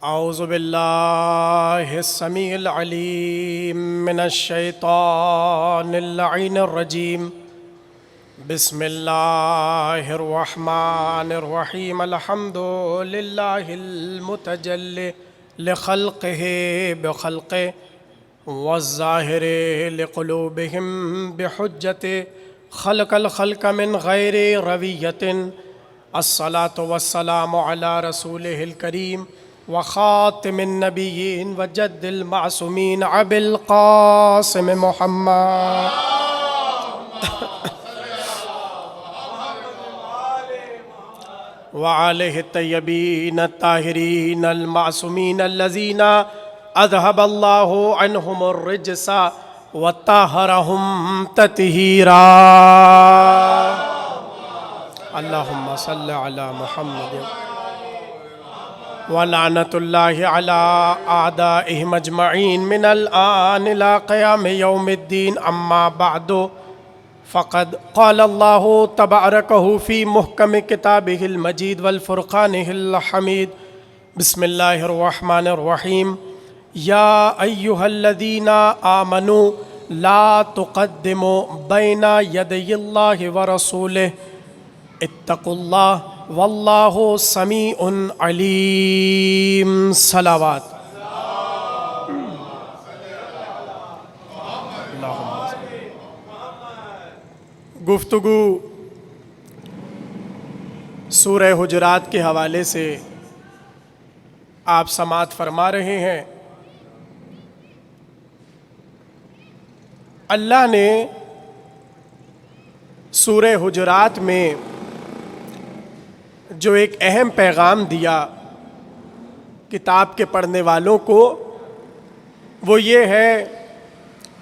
اعوذ باللہ السمیع العلیم من الشیطان اللعین الرجیم بسم اللہ الرحمن الرحیم الحمد للہ المتجلی لخلقہ بخلقہ والظاہر لقلوبہم بحجت خلق الخلق من غیر رویت الصلاة والسلام علی رسولہ الکریم وخاتم النبیین وجد المعصومین ابی القاسم محمد وآلہ الطیبین الطاہرین المعصومین الذین اذہب اللہ عنہم الرجس وطہرہم تطہیرا اللہم صل علی محمد ولعنت اللہ علی اعدائہم اجمعین من الآن الى قیام یوم الدین اما بعد فقد قال اللہ تبارکہ فی محکم کتابہ المجید والفرقانہ الحمید بسم اللہ الرحمن الرحیم یا ایہا الذین آمنوا لا تقدموا بین یدی اللہ ورسولہ اتقوا اللہ واللہ سمیع علیم صلوات گفتگو سورہ حجرات کے حوالے سے آپ سماعت فرما رہے ہیں۔ اللہ نے سورہ حجرات میں جو ایک اہم پیغام دیا کتاب کے پڑھنے والوں کو، وہ یہ ہے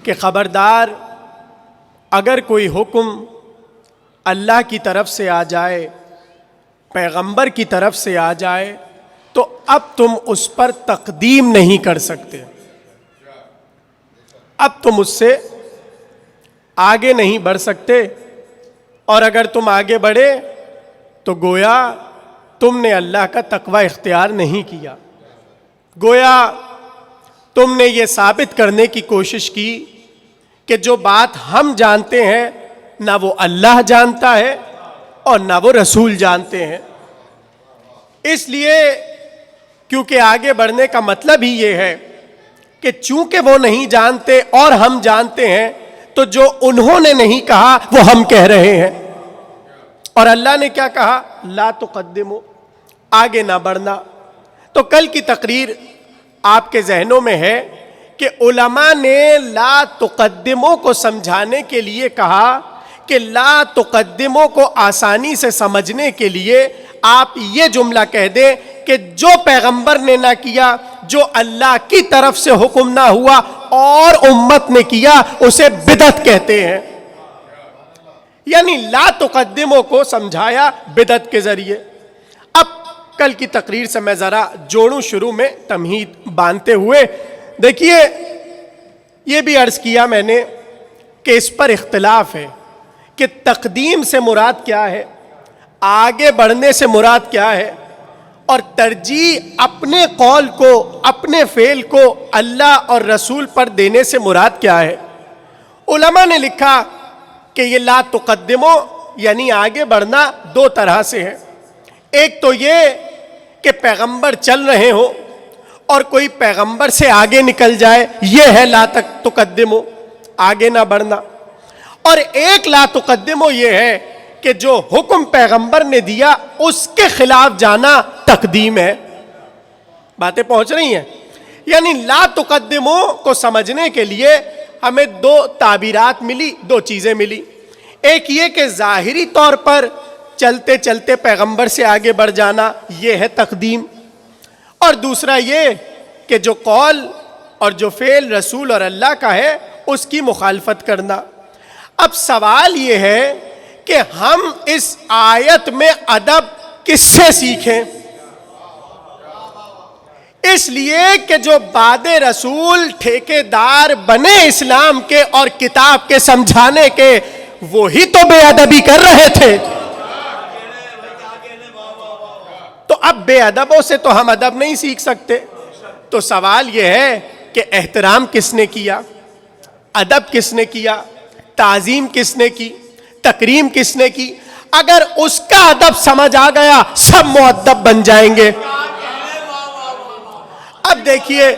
کہ خبردار اگر کوئی حکم اللہ کی طرف سے آ جائے، پیغمبر کی طرف سے آ جائے، تو اب تم اس پر تقدیم نہیں کر سکتے، اب تم اس سے آگے نہیں بڑھ سکتے، اور اگر تم آگے بڑھے تو گویا تم نے اللہ کا تقوی اختیار نہیں کیا، گویا تم نے یہ ثابت کرنے کی کوشش کی کہ جو بات ہم جانتے ہیں نہ وہ اللہ جانتا ہے اور نہ وہ رسول جانتے ہیں۔ اس لیے کیونکہ آگے بڑھنے کا مطلب ہی یہ ہے کہ چونکہ وہ نہیں جانتے اور ہم جانتے ہیں، تو جو انہوں نے نہیں کہا وہ ہم کہہ رہے ہیں۔ اور اللہ نے کیا کہا؟ لا تقدمو، آگے نہ بڑھنا۔ تو کل کی تقریر آپ کے ذہنوں میں ہے کہ علماء نے لا تقدمو کو سمجھانے کے لیے کہا کہ لا تقدمو کو آسانی سے سمجھنے کے لیے آپ یہ جملہ کہہ دیں کہ جو پیغمبر نے نہ کیا، جو اللہ کی طرف سے حکم نہ ہوا اور امت نے کیا، اسے بدعت کہتے ہیں۔ یعنی لا تقدمو کو سمجھایا بدعت کے ذریعے۔ اب کل کی تقریر سے میں ذرا جوڑوں شروع میں تمہید باندھتے ہوئے، دیکھیے یہ بھی عرض کیا میں نے کہ اس پر اختلاف ہے کہ تقدیم سے مراد کیا ہے، آگے بڑھنے سے مراد کیا ہے، اور ترجیح اپنے قول کو، اپنے فعل کو اللہ اور رسول پر دینے سے مراد کیا ہے۔ علماء نے لکھا کہ یہ لا تقدمو یعنی آگے بڑھنا دو طرح سے ہے۔ ایک تو یہ کہ پیغمبر چل رہے ہوں اور کوئی پیغمبر سے آگے نکل جائے، یہ ہے لا تقدمو، آگے نہ بڑھنا۔ اور ایک لا تقدمو یہ ہے کہ جو حکم پیغمبر نے دیا اس کے خلاف جانا تقدیم ہے۔ باتیں پہنچ رہی ہیں؟ یعنی لا تقدمو کو سمجھنے کے لیے ہمیں دو تعبیرات ملی، دو چیزیں ملی۔ ایک یہ کہ ظاہری طور پر چلتے چلتے پیغمبر سے آگے بڑھ جانا، یہ ہے تقدیم۔ اور دوسرا یہ کہ جو قول اور جو فعل رسول اور اللہ کا ہے اس کی مخالفت کرنا۔ اب سوال یہ ہے کہ ہم اس آیت میں ادب کس سے سیکھیں؟ اس لیے کہ جو بعد رسول ٹھیکیدار بنے اسلام کے اور کتاب کے سمجھانے کے، وہی تو بے ادبی کر رہے تھے۔ تو اب بے ادبوں سے تو ہم ادب نہیں سیکھ سکتے. تو سوال یہ ہے کہ احترام کس نے کیا, ادب کس نے کیا, تعظیم کس نے کی, تکریم کس نے کی؟ اگر اس کا ادب سمجھ آ گیا سب مؤدب بن جائیں گے. اب دیکھیے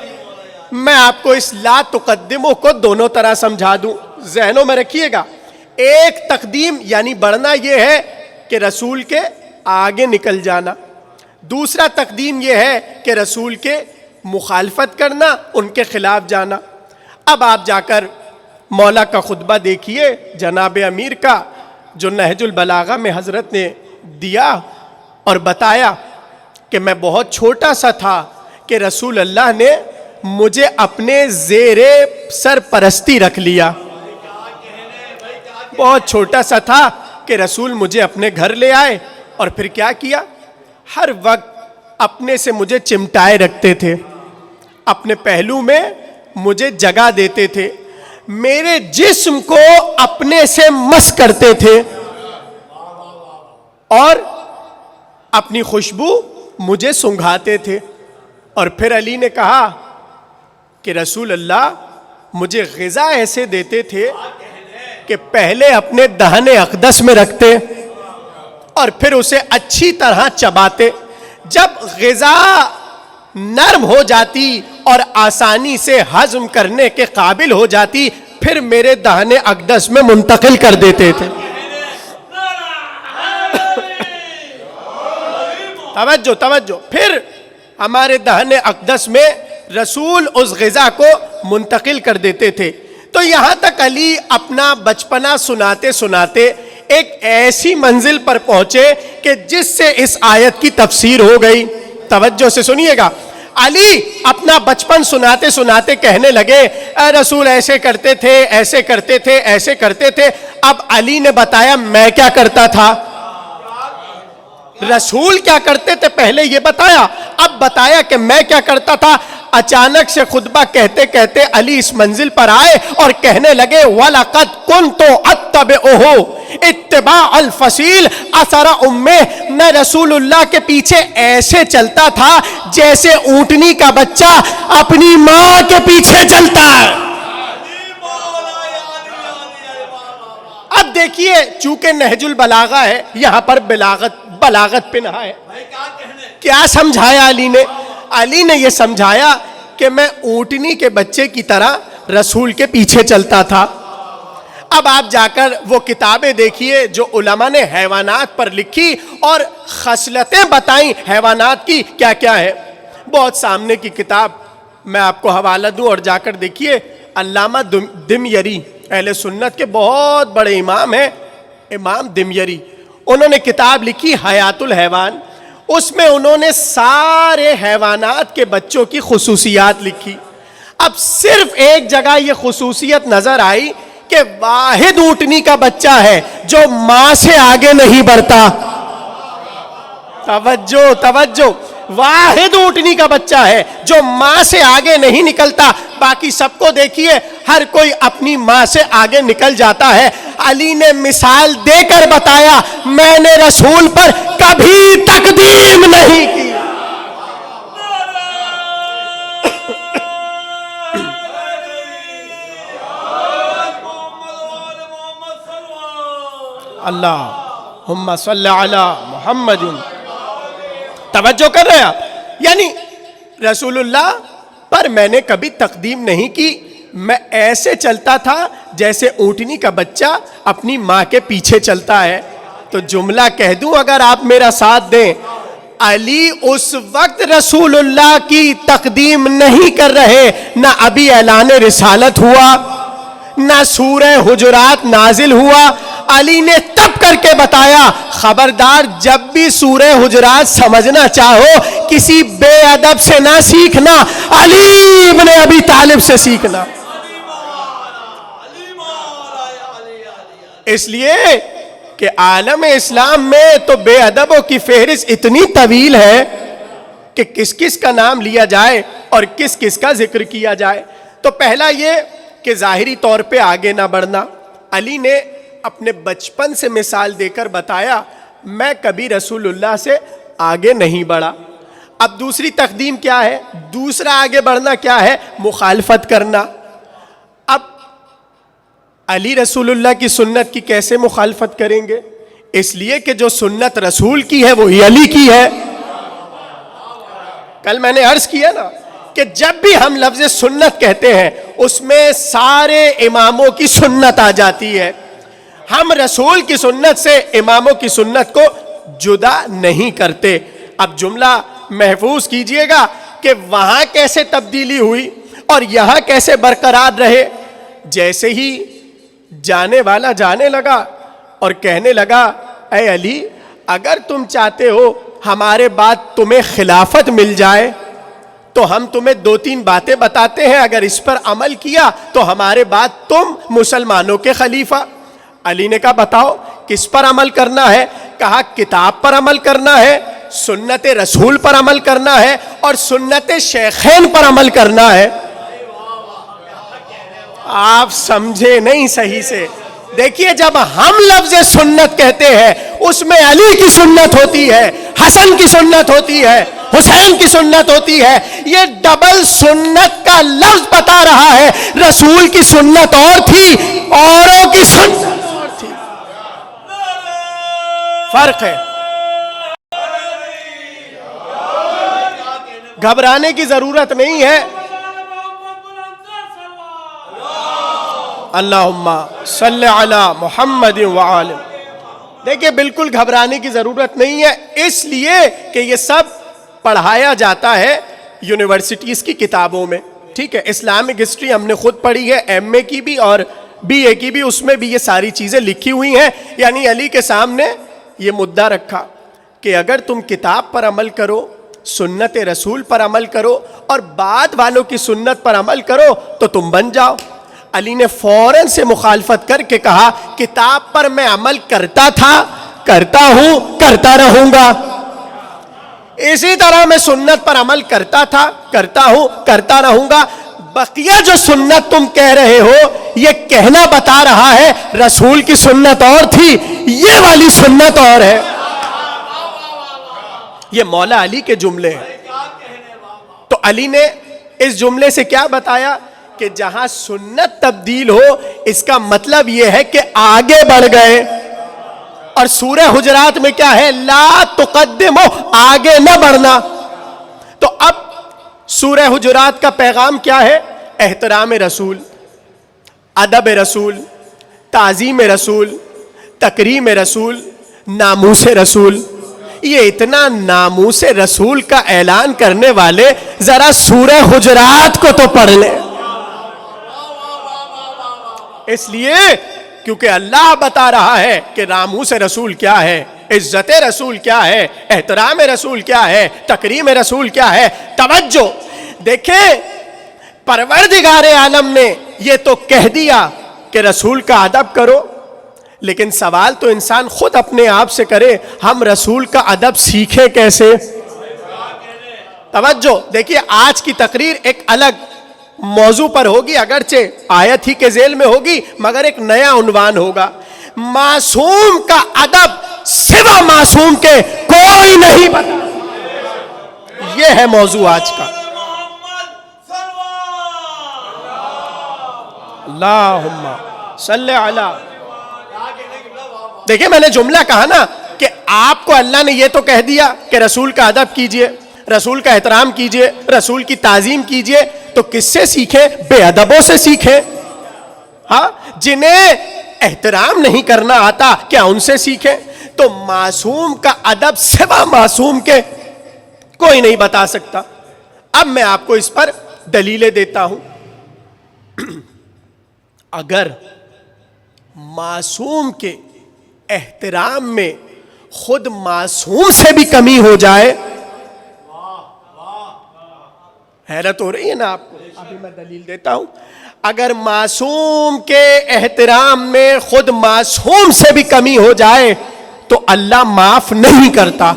میں آپ کو اس لا تقدموں کو دونوں طرح سمجھا دوں, ذہنوں میں رکھیے گا. ایک تقدیم یعنی بڑھنا یہ ہے کہ رسول کے آگے نکل جانا, دوسرا تقدیم یہ ہے کہ رسول کے مخالفت کرنا, ان کے خلاف جانا. اب آپ جا کر مولا کا خطبہ دیکھیے جناب امیر کا, جو نہج البلاغہ میں حضرت نے دیا اور بتایا کہ میں بہت چھوٹا سا تھا کہ رسول اللہ نے مجھے اپنے زیر سرپرستی رکھ لیا. بہت چھوٹا سا تھا کہ رسول مجھے اپنے گھر لے آئے اور پھر کیا کیا, ہر وقت اپنے سے مجھے چمٹائے رکھتے تھے, اپنے پہلو میں مجھے جگہ دیتے تھے, میرے جسم کو اپنے سے مس کرتے تھے اور اپنی خوشبو مجھے سنگھاتے تھے. اور پھر علی نے کہا کہ رسول اللہ مجھے غذا ایسے دیتے تھے کہ پہلے اپنے دہن اقدس میں رکھتے اور پھر اسے اچھی طرح چباتے. جب غذا نرم ہو جاتی اور آسانی سے ہضم کرنے کے قابل ہو جاتی پھر میرے دہن اقدس میں منتقل کر دیتے تھے. توجہ توجہ, پھر ہمارے دہن اقدس میں رسول اس غذا کو منتقل کر دیتے تھے. تو یہاں تک علی اپنا بچپنا سناتے سناتے ایک ایسی منزل پر پہنچے کہ جس سے اس آیت کی تفسیر ہو گئی. توجہ سے سنیے گا. علی اپنا بچپن سناتے سناتے کہنے لگے اے رسول ایسے کرتے تھے, ایسے کرتے تھے, ایسے کرتے تھے. اب علی نے بتایا میں کیا کرتا تھا, رسول کیا کرتے تھے پہلے یہ بتایا, اب بتایا کہ میں کیا کرتا تھا. اچانک سے خطبہ کہتے کہتے علی اس منزل پر آئے اور کہنے لگے وَلَقَدْ كُنْتُ أَتَّبِعُهُ اتباع الفصیل اثر امہ, میں رسول اللہ کے پیچھے ایسے چلتا تھا جیسے اونٹنی کا بچہ اپنی ماں کے پیچھے چلتا ہے. اب دیکھیے چونکہ نہج البلاغہ ہے یہاں پر بلاغت پہ نہا ہے. کیا سمجھایا علی نے؟ علی نے یہ سمجھایا کہ میں اونٹنی کے بچے کی طرح رسول کے پیچھے چلتا تھا. اب آپ جا کر وہ کتابیں دیکھیے جو علماء نے حیوانات پر لکھی اور خصلتیں بتائیں حیوانات کی کیا کیا ہے. بہت سامنے کی کتاب میں آپ کو حوالہ دوں اور جا کر دیکھیے. علامہ دمیری اہل سنت کے بہت بڑے امام ہیں, امام دمیری, انہوں نے کتاب لکھی حیات الحیوان. اس میں انہوں نے سارے حیوانات کے بچوں کی خصوصیات لکھی. اب صرف ایک جگہ یہ خصوصیت نظر آئی کہ واحد اونٹنی کا بچہ ہے جو ماں سے آگے نہیں بڑھتا. توجہ توجہ, واحد اونٹنی کا بچہ ہے جو ماں سے آگے نہیں نکلتا. باقی سب کو دیکھیے ہر کوئی اپنی ماں سے آگے نکل جاتا ہے. علی نے مثال دے کر بتایا میں نے رسول پر کبھی تقدیم نہیں کی. اللہم صلی علی محمد. توجہ کر رہے ہیں آپ, یعنی رسول اللہ پر میں نے کبھی تقدیم نہیں کی, میں ایسے چلتا تھا جیسے اونٹنی کا بچہ اپنی ماں کے پیچھے چلتا ہے. تو جملہ کہہ دوں اگر آپ میرا ساتھ دیں, علی اس وقت رسول اللہ کی تقدیم نہیں کر رہے, نہ ابھی اعلان رسالت ہوا, نہ سورہ حجرات نازل ہوا. علی نے تب کر کے بتایا خبردار جب بھی سورہ حجرات سمجھنا چاہو کسی بے ادب سے نہ سیکھنا, علی ابن ابی طالب سے سیکھنا. اس لیے کہ عالم اسلام میں تو بے ادبوں کی فہرست اتنی طویل ہے کہ کس کس کا نام لیا جائے اور کس کس کا ذکر کیا جائے. تو پہلا یہ کہ ظاہری طور پہ آگے نہ بڑھنا. علی نے اپنے بچپن سے مثال دے کر بتایا میں کبھی رسول اللہ سے آگے نہیں بڑھا. اب دوسری تقدیم کیا ہے؟ دوسرا آگے بڑھنا کیا ہے؟ مخالفت کرنا. اب علی رسول اللہ کی سنت کی کیسے مخالفت کریں گے؟ اس لیے کہ جو سنت رسول کی ہے وہی علی کی ہے. کل میں نے عرض کیا نا کہ جب بھی ہم لفظ سنت کہتے ہیں اس میں سارے اماموں کی سنت آ جاتی ہے. ہم رسول کی سنت سے اماموں کی سنت کو جدا نہیں کرتے. اب جملہ محفوظ کیجئے گا کہ وہاں کیسے تبدیلی ہوئی اور یہاں کیسے برقرار رہے. جیسے ہی جانے والا جانے لگا اور کہنے لگا اے علی اگر تم چاہتے ہو ہمارے بعد تمہیں خلافت مل جائے تو ہم تمہیں 2-3 باتیں بتاتے ہیں, اگر اس پر عمل کیا تو ہمارے بعد تم مسلمانوں کے خلیفہ. علی نے کہا بتاؤ کس پر عمل کرنا ہے؟ کہا کتاب پر عمل کرنا ہے, سنت رسول پر عمل کرنا ہے اور سنت شیخین پر عمل کرنا ہے. آپ سمجھے نہیں صحیح سے. دیکھیے جب ہم لفظ سنت کہتے ہیں اس میں علی کی سنت ہوتی ہے, حسن کی سنت ہوتی ہے, حسین کی سنت ہوتی ہے. یہ ڈبل سنت کا لفظ بتا رہا ہے. رسول کی سنت اور تھی, اوروں کی سنت اور تھی. فرق ہے. گھبرانے کی ضرورت نہیں ہے. اللہم صلی علی محمد وآلہ. دیکھیں بالکل گھبرانے کی ضرورت نہیں ہے, اس لیے کہ یہ سب پڑھایا جاتا ہے یونیورسٹیز کی کتابوں میں. ٹھیک ہے, اسلامک ہسٹری ہم نے خود پڑھی ہے, ایم اے کی بھی اور بی اے کی بھی, اس میں بھی یہ ساری چیزیں لکھی ہوئی ہیں. یعنی علی کے سامنے یہ مدعا رکھا کہ اگر تم کتاب پر عمل کرو, سنت رسول پر عمل کرو اور بعد والوں کی سنت پر عمل کرو تو تم بن جاؤ. علی نے فوراً سے مخالفت کر کے کہا کتاب پر میں عمل کرتا تھا, کرتا ہوں, کرتا رہوں گا. اسی طرح میں سنت پر عمل کرتا تھا, کرتا ہوں, کرتا رہوں گا. بقیہ جو سنت تم کہہ رہے ہو یہ کہنا بتا رہا ہے رسول کی سنت اور تھی, یہ والی سنت اور ہے. یہ مولا علی کے جملے ہیں. تو علی نے اس جملے سے کیا بتایا کہ جہاں سنت تبدیل ہو اس کا مطلب یہ ہے کہ آگے بڑھ گئے. اور سورہ حجرات میں کیا ہے؟ لا تقدمو, آگے نہ بڑھنا. تو اب سورہ حجرات کا پیغام کیا ہے؟ احترام رسول, ادب رسول, تعظیم رسول, تکریم رسول, ناموس رسول. یہ اتنا ناموس رسول کا اعلان کرنے والے ذرا سورہ حجرات کو تو پڑھ لیں. اس لیے کیونکہ اللہ بتا رہا ہے کہ ناموس رسول کیا ہے, عزت رسول کیا ہے, احترام رسول کیا ہے, تکریم رسول کیا ہے. توجہ دیکھیں, پروردگار عالم نے یہ تو کہہ دیا کہ رسول کا ادب کرو, لیکن سوال تو انسان خود اپنے آپ سے کرے, ہم رسول کا ادب سیکھیں کیسے؟ توجہ دیکھیے, آج کی تقریر ایک الگ موضوع پر ہوگی, اگرچہ آیت ہی کے ذیل میں ہوگی مگر ایک نیا عنوان ہوگا. معصوم کا ادب سوا معصوم کے کوئی نہیں بتا. یہ ہے موضوع آج کا. اللہم صلی علی. دیکھیں میں نے جملہ کہا نا کہ آپ کو اللہ نے یہ تو کہہ دیا کہ رسول کا ادب کیجئے, رسول کا احترام کیجئے, رسول کی تعظیم کیجئے. تو کس سے سیکھیں؟ بے ادبوں سے سیکھیں. ہاں, جنہیں احترام نہیں کرنا آتا کیا ان سے سیکھیں؟ تو معصوم کا ادب سوا معصوم کے کوئی نہیں بتا سکتا. اب میں آپ کو اس پر دلیلیں دیتا ہوں. اگر معصوم کے احترام میں خود معصوم سے بھی کمی ہو جائے, حیرت ہو رہی ہے نا آپ کو؟ ابھی میں دلیل دیتا ہوں. اگر معصوم کے احترام میں خود معصوم سے بھی کمی ہو جائے تو اللہ معاف نہیں کرتا.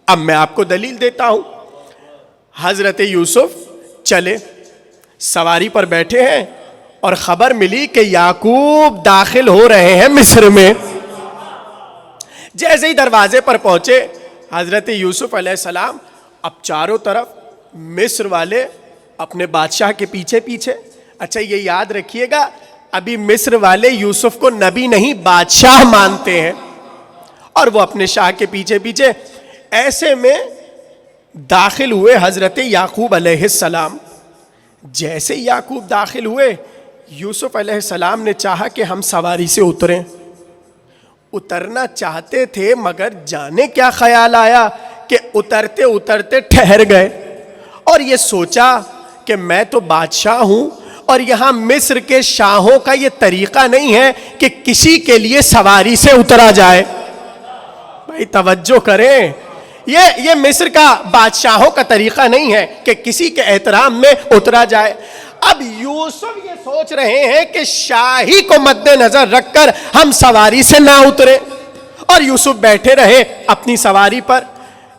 اب میں آپ کو دلیل دیتا ہوں. حضرت یوسف چلے, سواری پر بیٹھے ہیں اور خبر ملی کہ یعقوب داخل ہو رہے ہیں مصر میں. جیسے ہی دروازے پر پہنچے حضرت یوسف علیہ السلام اب چاروں طرف مصر والے اپنے بادشاہ کے پیچھے پیچھے. اچھا یہ یاد رکھیے گا, ابھی مصر والے یوسف کو نبی نہیں بادشاہ مانتے ہیں, اور وہ اپنے شاہ کے پیچھے پیچھے. ایسے میں داخل ہوئے حضرت یعقوب علیہ السلام. جیسے یعقوب داخل ہوئے, یوسف علیہ السلام نے چاہا کہ ہم سواری سے اتریں. اترنا چاہتے تھے, مگر جانے کیا خیال آیا کہ اترتے اترتے ٹھہر گئے, اور یہ سوچا کہ میں تو بادشاہ ہوں, اور یہاں مصر کے شاہوں کا یہ طریقہ نہیں ہے کہ کسی کے لیے سواری سے اترا جائے. بھائی توجہ کریں, یہ مصر کا بادشاہوں کا طریقہ نہیں ہے کہ کسی کے احترام میں اترا جائے. اب یوسف یہ سوچ رہے ہیں کہ شاہی کو مد نظر رکھ کر ہم سواری سے نہ اترے, اور یوسف بیٹھے رہے اپنی سواری پر.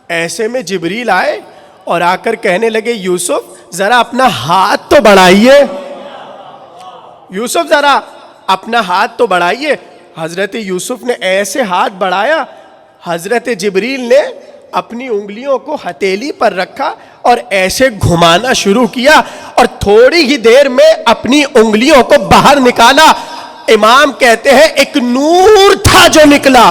ایسے میں جبریل آئے اور آ کر کہنے لگے, یوسف ذرا اپنا ہاتھ تو بڑھائیے, یوسف ذرا اپنا ہاتھ تو بڑھائیے. حضرت یوسف نے ایسے ہاتھ بڑھایا, حضرت جبریل نے اپنی انگلیوں کو ہتھیلی پر رکھا اور ایسے گھمانا شروع کیا, اور تھوڑی ہی دیر میں اپنی انگلیوں کو باہر نکالا. امام کہتے ہیں ایک نور تھا جو نکلا,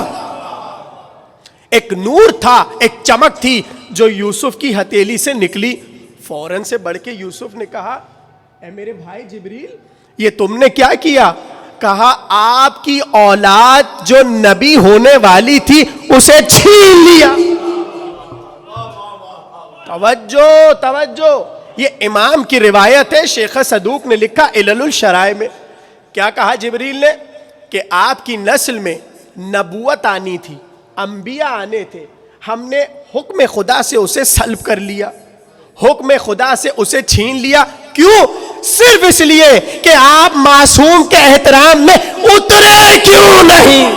ایک نور تھا, ایک چمک تھی جو یوسف کی ہتھیلی سے نکلی. فوراً سے بڑھ کے یوسف نے کہا, اے میرے بھائی جبریل, یہ تم نے کیا کیا؟ کہا آپ کی اولاد جو نبی ہونے والی تھی اسے چھین لیا. توجہ توجہ, یہ امام کی روایت ہے. شیخ صدوق نے لکھا علل الشرائع میں, کیا کہا جبریل نے کہ آپ کی نسل میں نبوت آنی تھی, انبیاء آنے تھے, ہم نے حکم خدا سے اسے سلب کر لیا, حکم خدا سے اسے چھین لیا. کیوں؟ صرف اس لیے کہ آپ معصوم کے احترام میں اترے کیوں نہیں.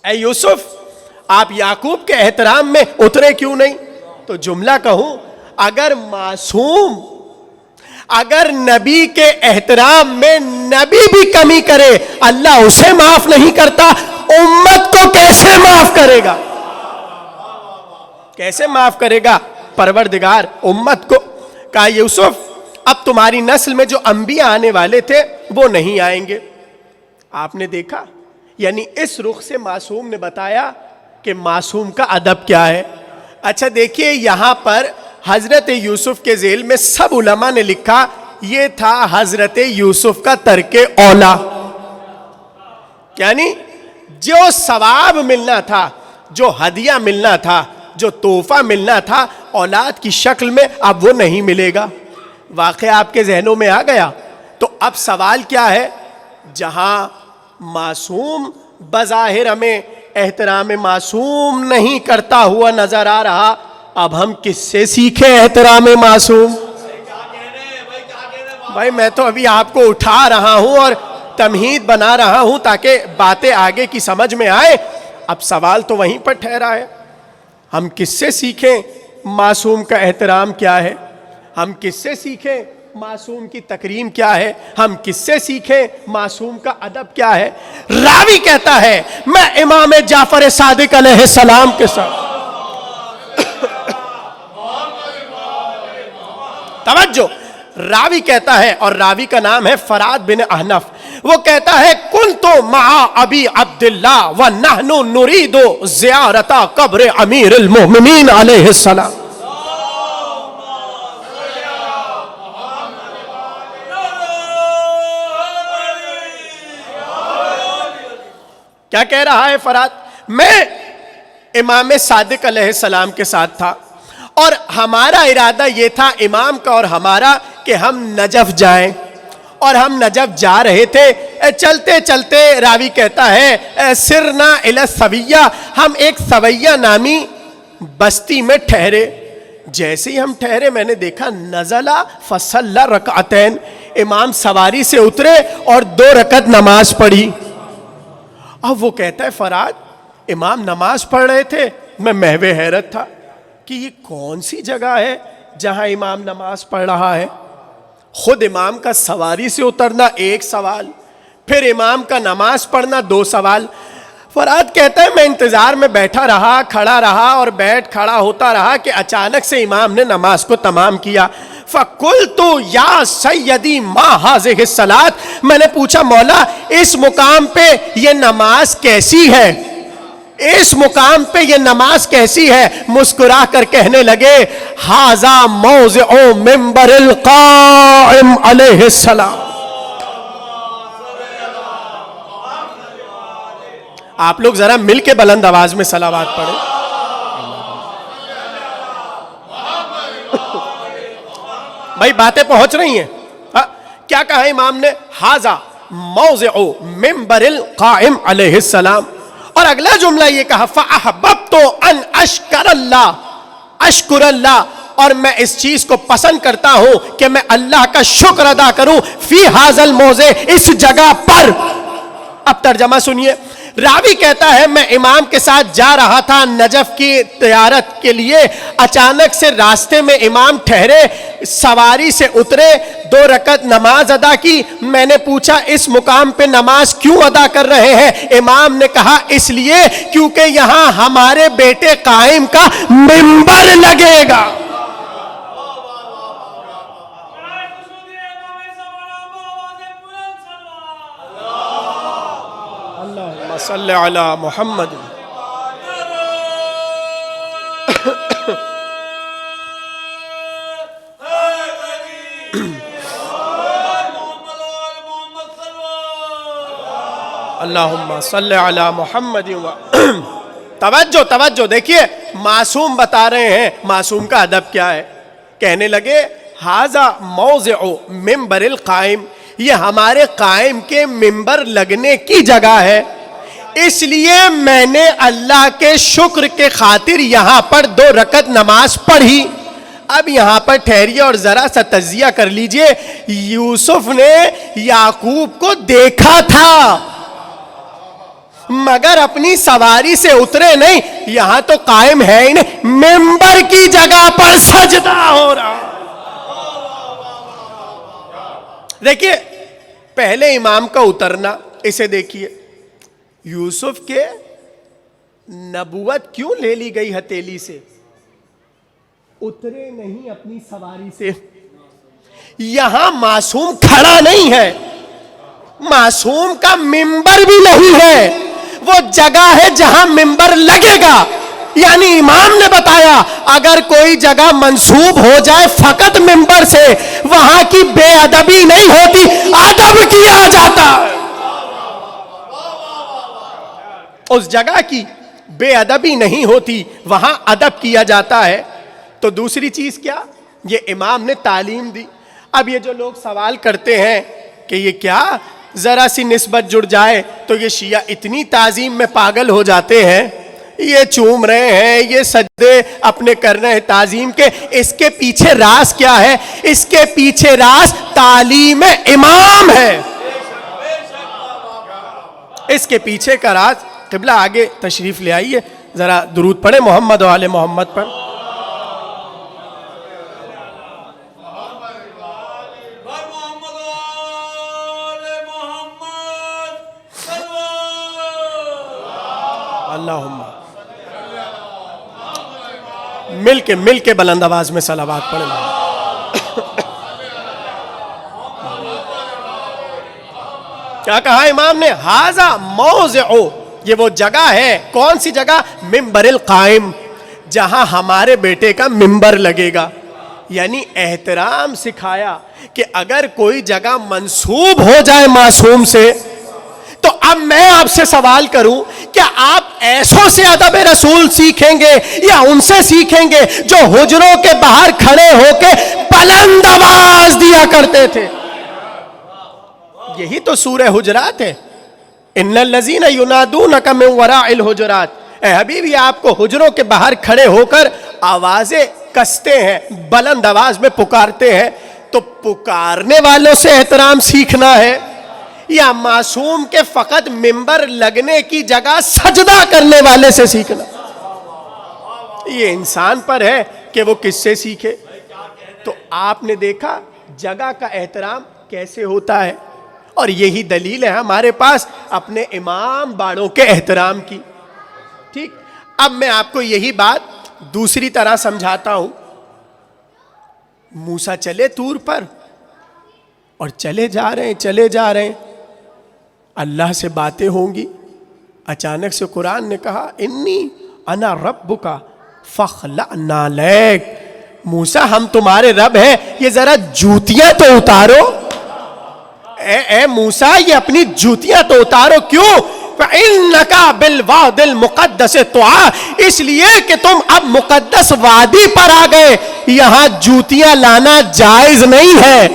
اے یوسف, آپ یعقوب کے احترام میں اترے کیوں نہیں؟ تو جملہ کہوں, اگر معصوم اگر نبی کے احترام میں نبی بھی کمی کرے اللہ اسے معاف نہیں کرتا, امت کو کیسے معاف کرے گا؟ کیسے معاف کرے گا پروردگار امت کو؟ کہا یوسف اب تمہاری نسل میں جو انبیاء آنے والے تھے وہ نہیں آئیں گے. آپ نے دیکھا, یعنی اس رخ سے معصوم نے بتایا کہ معصوم کا ادب کیا ہے. اچھا دیکھیے, یہاں پر حضرت یوسف کے ذیل میں سب علماء نے لکھا یہ تھا حضرت یوسف کا ترک اولا, یعنی جو ثواب ملنا تھا, جو ہدیہ ملنا تھا, جو تحفہ ملنا تھا اولاد کی شکل میں, اب وہ نہیں ملے گا. واقعہ آپ کے ذہنوں میں آ گیا. تو اب سوال کیا ہے, جہاں معصوم بظاہر ہمیں احترام معصوم نہیں کرتا ہوا نظر آ رہا, اب ہم کس سے سیکھیں احترام معصوم؟ بھائی میں تو ابھی آپ کو اٹھا رہا ہوں اور تمہید بنا رہا ہوں تاکہ باتیں آگے کی سمجھ میں آئے. اب سوال تو وہیں پر ٹھہرا ہے, ہم کس سے سیکھیں معصوم کا احترام کیا ہے, ہم کس سے سیکھیں معصوم کی تکریم کیا ہے, ہم کس سے سیکھیں معصوم کا ادب کیا ہے. راوی کہتا ہے میں امام جعفر صادق علیہ السلام کے ساتھ توجہ, راوی کہتا ہے, اور راوی کا نام ہے فراد بن احنف, وہ کہتا ہے کنتو مع ابی عبداللہ ونحن نرید زیارت قبر امیر المؤمنین علیہ السلام. کیا کہہ رہا ہے فرات؟ میں امام صادق علیہ السلام کے ساتھ تھا اور ہمارا ارادہ یہ تھا امام کا اور ہمارا کہ ہم نجف جائیں, اور ہم نجف جا رہے تھے. چلتے چلتے راوی کہتا ہے سرنا الی سویہ, ہم ایک سویہ نامی بستی میں ٹھہرے. جیسے ہی ہم ٹھہرے میں نے دیکھا نزلہ فصلی رکعتین, امام سواری سے اترے اور 2 رکعت نماز پڑھی. اب وہ کہتا ہے فراد امام نماز پڑھ رہے تھے, میں محو حیرت تھا کہ یہ کون سی جگہ ہے جہاں امام نماز پڑھ رہا ہے. خود امام کا سواری سے اترنا ایک سوال, پھر امام کا نماز پڑھنا 2 سوال. فرات کہتا ہے میں انتظار میں بیٹھا رہا، کھڑا رہا اور بیٹھ کھڑا ہوتا رہا کہ اچانک سے امام نے نماز کو تمام کیا. فَقُلْتُ يَا سَيَّدِي مَا هَذِهِ الصَّلَاةُ، میں نے پوچھا مولا اس مقام پہ یہ نماز کیسی ہے، اس مقام پہ یہ نماز کیسی ہے؟ مسکرا کر کہنے لگے ہاذا موضع منبر القائم علیہ السلام. آپ لوگ ذرا مل کے بلند آواز میں صلوات پڑھیں. بھائی باتیں پہنچ رہی ہیں. کیا کہا امام نے؟ ہاذا موضع منبر القائم علیہ السلام. اور اگلا جملہ یہ کہا فَأَحْبَبْتُ أَنْ أَشْكُرَ اللَّهَ أَشْكُرَ اللَّهَ، اور میں اس چیز کو پسند کرتا ہوں کہ میں اللہ کا شکر ادا کروں فی هذا الموضع، اس جگہ پر. اب ترجمہ سنیے. راوی کہتا ہے میں امام کے ساتھ جا رہا تھا نجف کی تجارت کے لیے، اچانک سے راستے میں امام ٹھہرے، سواری سے اترے، 2 رکعت نماز ادا کی. میں نے پوچھا اس مقام پہ نماز کیوں ادا کر رہے ہیں؟ امام نے کہا اس لیے کیونکہ یہاں ہمارے بیٹے قائم کا منبر لگے گا. صلی علی محمد. اللہم صلی علی محمد. توجہ دیکھیے معصوم بتا رہے ہیں معصوم کا ادب کیا ہے. کہنے لگے ھذا موضع منبر القائم، یہ ہمارے قائم کے منبر لگنے کی جگہ ہے، اس لیے میں نے اللہ کے شکر کے خاطر یہاں پر 2 رکعت نماز پڑھی. اب یہاں پر ٹھہریے اور ذرا سا تجزیہ کر لیجئے. یوسف نے یعقوب کو دیکھا تھا مگر اپنی سواری سے اترے نہیں. یہاں تو قائم ہے ہی نہیں، منبر کی جگہ پر سجدہ ہو رہا. دیکھیے پہلے امام کا اترنا، اسے دیکھیے. یوسف کے نبوت کیوں لے لی گئی ہتیلی سے؟ اترے نہیں اپنی سواری سے. یہاں معصوم کھڑا نہیں ہے، معصوم کا منبر بھی نہیں ہے، وہ جگہ ہے جہاں منبر لگے گا. یعنی امام نے بتایا اگر کوئی جگہ منسوب ہو جائے فقط منبر سے، وہاں کی بے ادبی نہیں ہوتی، ادب کیا جاتا ہے. اس جگہ کی بے ادبی نہیں ہوتی، وہاں ادب کیا جاتا ہے. تو دوسری چیز کیا؟ یہ امام نے تعلیم دی. اب یہ جو لوگ سوال کرتے ہیں کہ یہ کیا ذرا سی نسبت جڑ جائے تو یہ شیعہ اتنی تعظیم میں پاگل ہو جاتے ہیں، یہ چوم رہے ہیں، یہ سجدے اپنے کر رہے ہیں تعظیم کے. اس کے پیچھے راز کیا ہے؟ اس کے پیچھے راز تعلیم امام ہے. اس کے پیچھے کا راز. قبلہ آگے تشریف لے آئیے، ذرا درود پڑھیں محمد و آل محمد پر. اللہم مل کے بلند آواز میں صلوات پڑھیں. کیا کہا امام نے؟ ھذا موضع، یہ وہ جگہ ہے. کون سی جگہ؟ منبر القائم، جہاں ہمارے بیٹے کا منبر لگے گا. یعنی احترام سکھایا کہ اگر کوئی جگہ منسوب ہو جائے معصوم سے تو اب میں آپ سے سوال کروں کیا آپ ایسوں سے ادب رسول سیکھیں گے یا ان سے سیکھیں گے جو حجروں کے باہر کھڑے ہو کے بلند آواز دیا کرتے تھے؟ یہی تو سورہ حجرات ہے. ان الذین ینادونک من وراء الحجرات. اے حبیبی آپ کو حجروں کے باہر کھڑے ہو کر آوازیں کستے ہیں، بلند آواز میں پکارتے ہیں. تو پکارنے والوں سے احترام سیکھنا ہے یا معصوم کے فقط منبر لگنے کی جگہ سجدہ کرنے والے سے سیکھنا؟ یہ انسان پر ہے کہ وہ کس سے سیکھے. تو آپ نے دیکھا جگہ کا احترام کیسے ہوتا ہے. اور یہی دلیل ہے ہمارے پاس اپنے امام باڑوں کے احترام کی. ٹھیک, اب میں آپ کو یہی بات دوسری طرح سمجھاتا ہوں. موسیٰ چلے طور پر اور چلے جا رہے ہیں, اللہ سے باتیں ہوں گی. اچانک سے قرآن نے کہا انی انا ربک فاخلع نعلیک, موسیٰ ہم تمہارے رب ہیں, یہ ذرا جوتیاں تو اتارو. اے موسیٰ یہ اپنی جوتیاں تو اتارو. کیوں؟ فَإِنَّكَ بِالْوَادِ الْمُقَدَّسِ طُوًا, اس لیے کہ تم اب مقدس وادی پر آ گئے, یہاں جوتیاں لانا جائز نہیں ہے.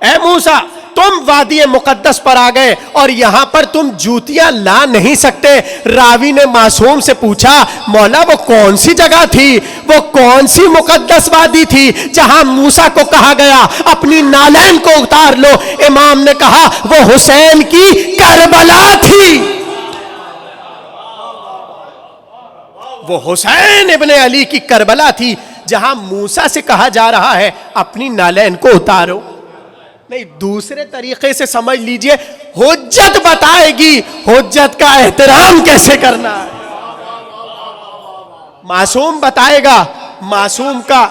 اے موسیٰ تم وادی مقدس پر آ گئے اور یہاں پر تم جوتیاں لا نہیں سکتے. راوی نے معصوم سے پوچھا مولا وہ کون سی جگہ تھی, وہ کون سی مقدس وادی تھی جہاں موسیٰ کو کہا گیا اپنی نالین کو اتار لو؟ امام نے کہا وہ حسین کی کربلا تھی. وہ حسین ابن علی کی کربلا تھی جہاں موسیٰ سے کہا جا رہا ہے اپنی نالین کو اتارو. نہیں, دوسرے طریقے سے سمجھ لیجئے, حجت بتائے گی حجت کا احترام کیسے کرنا ہے. معصوم بتائے گا معصوم کا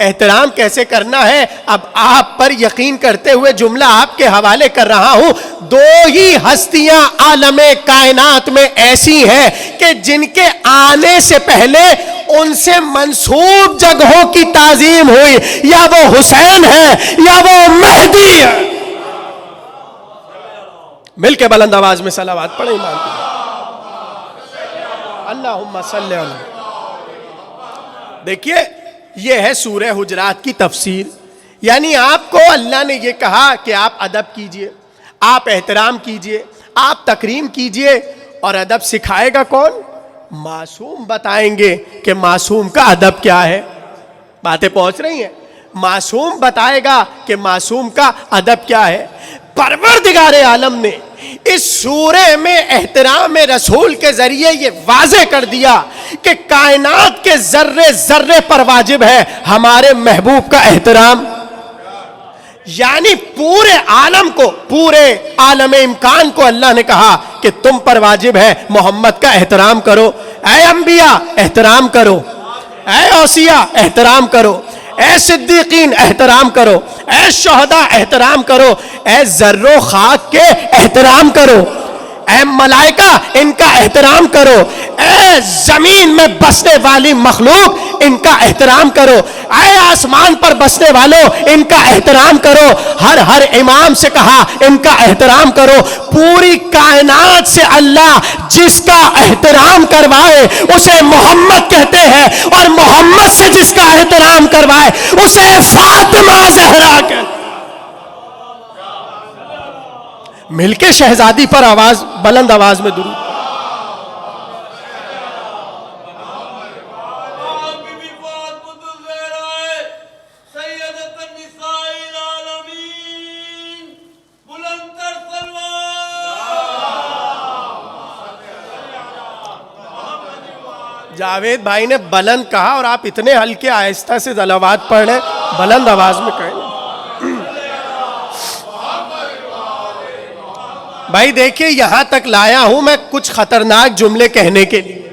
احترام کیسے کرنا ہے. اب آپ پر یقین کرتے ہوئے جملہ آپ کے حوالے کر رہا ہوں. دو ہی ہستیاں عالم کائنات میں ایسی ہیں کہ جن کے آنے سے پہلے ان سے منسوب جگہوں کی تعظیم ہوئی, یا وہ حسین ہے یا وہ مہدی ہے. مل کے بلند آواز میں صلوات پڑھیں ایمان کی. اللہم صلی علیہ. دیکھیے یہ ہے سورہ حجرات کی تفسیر. یعنی آپ کو اللہ نے یہ کہا کہ آپ ادب کیجئے, آپ احترام کیجئے, آپ تکریم کیجئے, اور ادب سکھائے گا کون؟ معصوم بتائیں گے کہ معصوم کا ادب کیا ہے. باتیں پہنچ رہی ہیں؟ معصوم بتائے گا کہ معصوم کا ادب کیا ہے. پروردگار عالم نے اس سورہ میں احترام رسول کے ذریعے یہ واضح کر دیا کہ کائنات کے ذرے ذرے پر واجب ہے ہمارے محبوب کا احترام. یعنی پورے عالم کو, پورے عالم امکان کو اللہ نے کہا کہ تم پر واجب ہے محمد کا احترام کرو. اے انبیاء احترام کرو, اے اوصیاء احترام کرو, اے صدیقین احترام کرو, اے شہداء احترام کرو, اے ذر و خاک کے احترام کرو, اے ملائکہ ان کا احترام کرو, اے زمین میں بسنے والی مخلوق ان کا احترام کرو, اے آسمان پر بسنے والوں ان کا احترام کرو. ہر امام سے کہا ان کا احترام کرو. پوری کائنات سے اللہ جس کا احترام کروائے اسے محمد کہتے ہیں, اور محمد سے جس کا احترام کروائے اسے فاطمہ زہرا کہتے ہیں. مل کے شہزادی پر آواز, بلند آواز میں درود. جاوید بھائی نے بلند کہا اور آپ اتنے ہلکے آہستہ سے صلوات پڑھ رہے, بلند آواز میں کہیں. بھائی دیکھیں یہاں تک لایا ہوں میں کچھ خطرناک جملے کہنے کے لیے,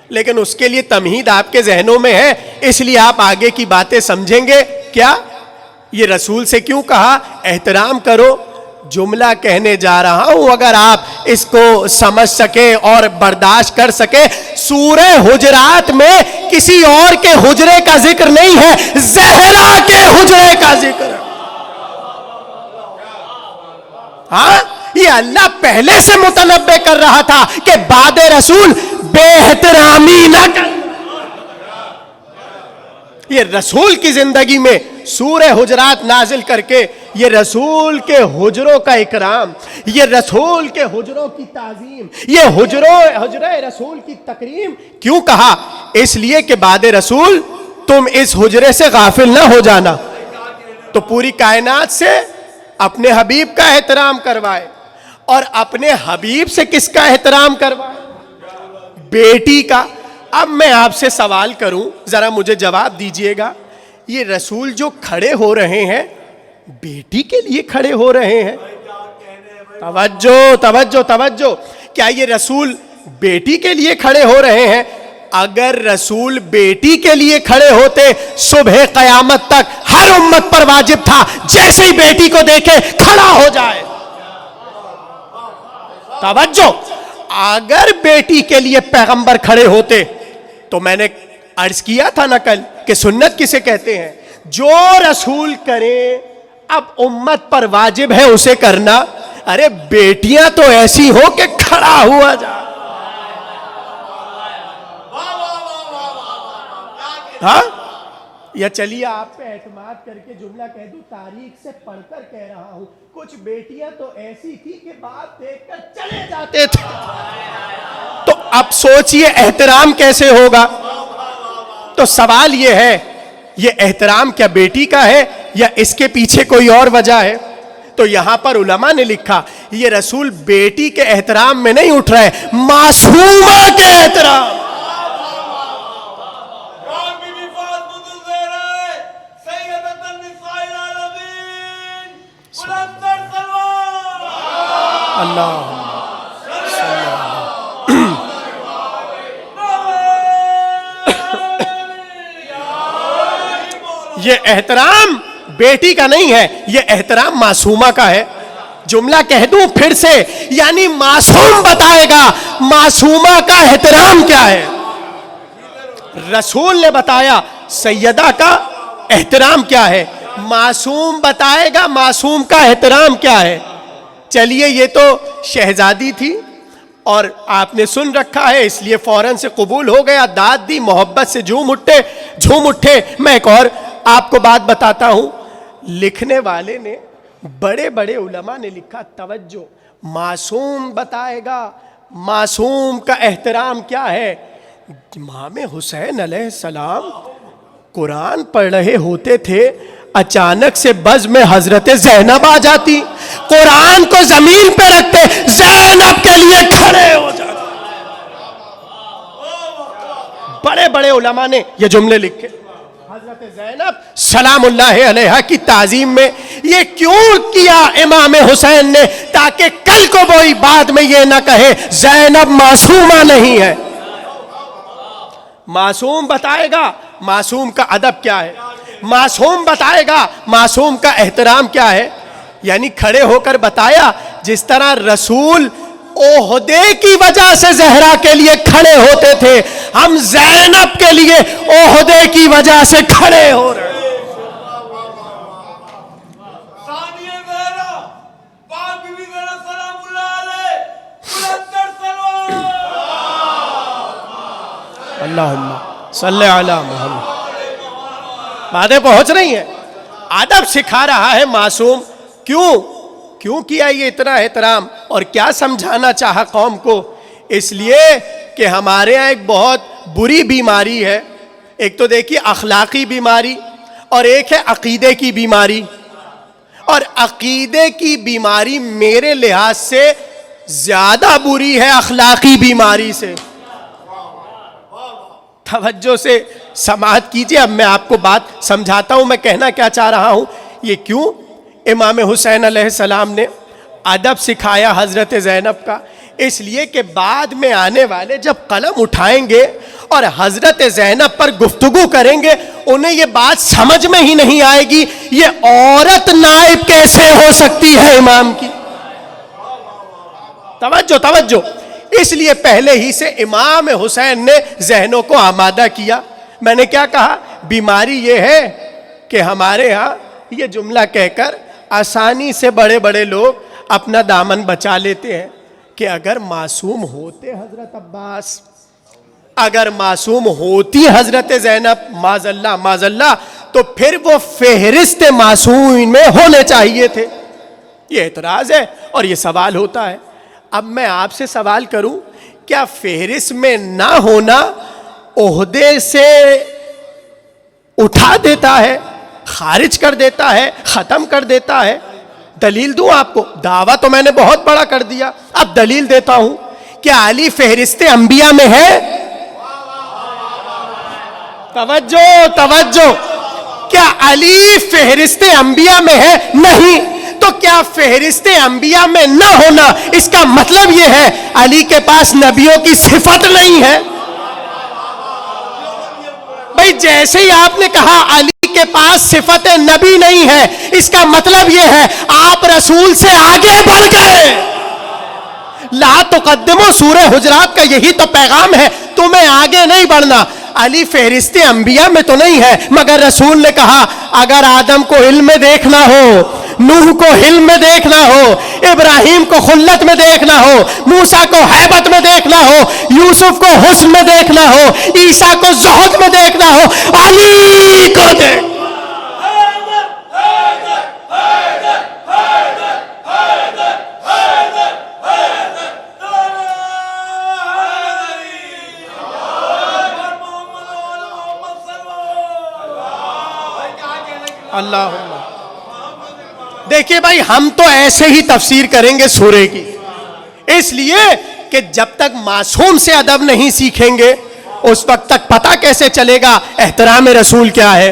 لیکن اس کے لیے تمہید آپ کے ذہنوں میں ہے, اس لیے آپ آگے کی باتیں سمجھیں گے. کیا یہ رسول سے کیوں کہا احترام کرو؟ جملہ کہنے جا رہا ہوں, اگر آپ اس کو سمجھ سکے اور برداشت کر سکے. سورہ حجرات میں کسی اور کے حجرے کا ذکر نہیں ہے, زہرا کے حجرے کا ذکر ہے. ہاں یہ اللہ پہلے سے متنبع کر رہا تھا کہ بعد رسول بے احترامی نہ کر. یہ رسول کی زندگی میں سورہ حجرات نازل کر کے یہ رسول کے حجروں کا اکرام, یہ رسول کے حجروں کی تعظیم, یہ حجرہ رسول کی تکریم کیوں کہا؟ اس لیے کہ بعد رسول تم اس حجرے سے غافل نہ ہو جانا. تو پوری کائنات سے اپنے حبیب کا احترام کروائے, اور اپنے حبیب سے کس کا احترام کروائے؟ بیٹی کا. اب میں آپ سے سوال کروں, ذرا مجھے جواب دیجئے گا. یہ رسول جو کھڑے ہو رہے ہیں بیٹی کے لیے کھڑے ہو رہے ہیں, توجہ توجہ توجہ. کیا یہ رسول بیٹی کے لیے کھڑے ہو رہے ہیں؟ اگر رسول بیٹی کے لیے کھڑے ہوتے صبح قیامت تک ہر امت پر واجب تھا جیسے ہی بیٹی کو دیکھے کھڑا ہو جائے. توجہ. اگر بیٹی کے لیے پیغمبر کھڑے ہوتے تو میں نے عرض کیا تھا نا کل کہ سنت کسے کہتے ہیں؟ جو رسول کرے اب امت پر واجب ہے اسے کرنا. ارے بیٹیاں تو ایسی ہو کہ کھڑا ہوا جائے. ہاں یا چلیے آپ پہ اعتماد کر کے جملہ کہہ دوں، تاریخ سے پڑھ کر کہہ رہا ہوں، کچھ بیٹیاں تو ایسی تھی کہ باپ دیکھ کر چلے جاتے تھے. تو اب سوچئے احترام کیسے ہوگا. تو سوال یہ ہے، یہ احترام کیا بیٹی کا ہے یا اس کے پیچھے کوئی اور وجہ ہے؟ تو یہاں پر علماء نے لکھا یہ رسول بیٹی کے احترام میں نہیں اٹھ رہے، معصومہ کے احترام. اللہ یہ احترام بیٹی کا نہیں ہے، یہ احترام معصومہ کا ہے. جملہ کہہ دوں پھر سے، یعنی معصوم بتائے گا معصومہ کا احترام کیا ہے. رسول نے بتایا سیدہ کا احترام کیا ہے، معصوم بتائے گا معصوم کا احترام کیا ہے. چلیے یہ تو شہزادی تھی اور آپ نے سن رکھا ہے اس لیے فوراً سے قبول ہو گیا، داد دی، محبت سے جھوم اٹھے. میں ایک اور آپ کو بات بتاتا ہوں. لکھنے والے نے، بڑے بڑے علماء نے لکھا، توجہ، معصوم بتائے گا معصوم کا احترام کیا ہے. امام حسین علیہ السلام قرآن پڑھ رہے ہوتے تھے، اچانک سے بز میں حضرت زینب آ جاتی، قرآن کو زمین پہ رکھتے، زینب کے لیے کھڑے ہو جاتے. بڑے بڑے علماء نے یہ جملے لکھے. حضرت زینب سلام اللہ علیہا کی تعظیم میں یہ کیوں کیا امام حسین نے؟ تاکہ کل کو وہی بعد میں یہ نہ کہے زینب معصومہ نہیں ہے. معصوم بتائے گا معصوم کا ادب کیا ہے، معصوم بتائے گا معصوم کا احترام کیا ہے. یعنی کھڑے ہو کر بتایا جس طرح رسول عہدے کی وجہ سے زہرا کے لیے کھڑے ہوتے تھے، ہم زینب کے لیے عہدے کی وجہ سے کھڑے ہو رہے ہیں. اللہم صلی علی محمد. باتیں پہنچ رہی ہیں. ادب سکھا رہا ہے معصوم. کیوں کیا یہ اتنا احترام اور کیا سمجھانا چاہا قوم کو؟ اس لیے کہ ہمارے ہاں ایک بہت بری بیماری ہے. ایک تو دیکھیے اخلاقی بیماری اور ایک ہے عقیدے کی بیماری. اور عقیدے کی بیماری میرے لحاظ سے زیادہ بری ہے اخلاقی بیماری سے. توجہ سے سماعت کیجئے. اب میں آپ کو بات سمجھاتا ہوں میں کہنا کیا چاہ رہا ہوں. یہ کیوں امام حسین علیہ السلام نے ادب سکھایا حضرت زینب کا؟ اس لیے کہ بعد میں آنے والے جب قلم اٹھائیں گے اور حضرت زینب پر گفتگو کریں گے انہیں یہ بات سمجھ میں ہی نہیں آئے گی یہ عورت نائب کیسے ہو سکتی ہے امام کی. توجہ. اس لیے پہلے ہی سے امام حسین نے ذہنوں کو آمادہ کیا. میں نے کیا کہا؟ بیماری یہ ہے کہ ہمارے ہاں یہ جملہ کہہ کر آسانی سے بڑے بڑے لوگ اپنا دامن بچا لیتے ہیں کہ اگر معصوم ہوتے حضرت عباس، اگر معصوم ہوتی حضرت زینب معاذ اللہ تو پھر وہ فہرست معصوم میں ہونے چاہیے تھے. یہ اعتراض ہے اور یہ سوال ہوتا ہے. اب میں آپ سے سوال کروں، کیا فہرست میں نہ ہونا عہدے سے اٹھا دیتا ہے، خارج کر دیتا ہے، ختم کر دیتا ہے؟ دلیل دوں آپ کو؟ دعویٰ تو میں نے بہت بڑا کر دیا، اب دلیل دیتا ہوں. کیا علی فہرست انبیاء میں ہے؟ توجہ. کیا علی فہرست انبیاء میں ہے؟ نہیں. تو کیا فہرست انبیاء میں نہ ہونا اس کا مطلب یہ ہے علی کے پاس نبیوں کی صفت نہیں ہے؟ بھئی جیسے ہی آپ نے کہا علی کے پاس صفت نبی نہیں ہے، اس کا مطلب یہ ہے آپ رسول سے آگے بڑھ گئے. لا تقدمو سورہ حجرات کا یہی تو پیغام ہے، تمہیں آگے نہیں بڑھنا. علی فہرست انبیاء میں تو نہیں ہے، مگر رسول نے کہا اگر آدم کو علم میں دیکھنا ہو، نوح کو حلم میں دیکھنا ہو، ابراہیم کو خلت میں دیکھنا ہو، موسیٰ کو ہیبت میں دیکھنا ہو، یوسف کو حسن میں دیکھنا ہو، عیسیٰ کو زہد میں دیکھنا ہو، علی کو دیکھ. اللہم دیکھیے بھائی، ہم تو ایسے ہی تفسیر کریں گے سورے کی، اس لیے کہ جب تک معصوم سے ادب نہیں سیکھیں گے اس وقت تک پتہ کیسے چلے گا احترام رسول کیا ہے،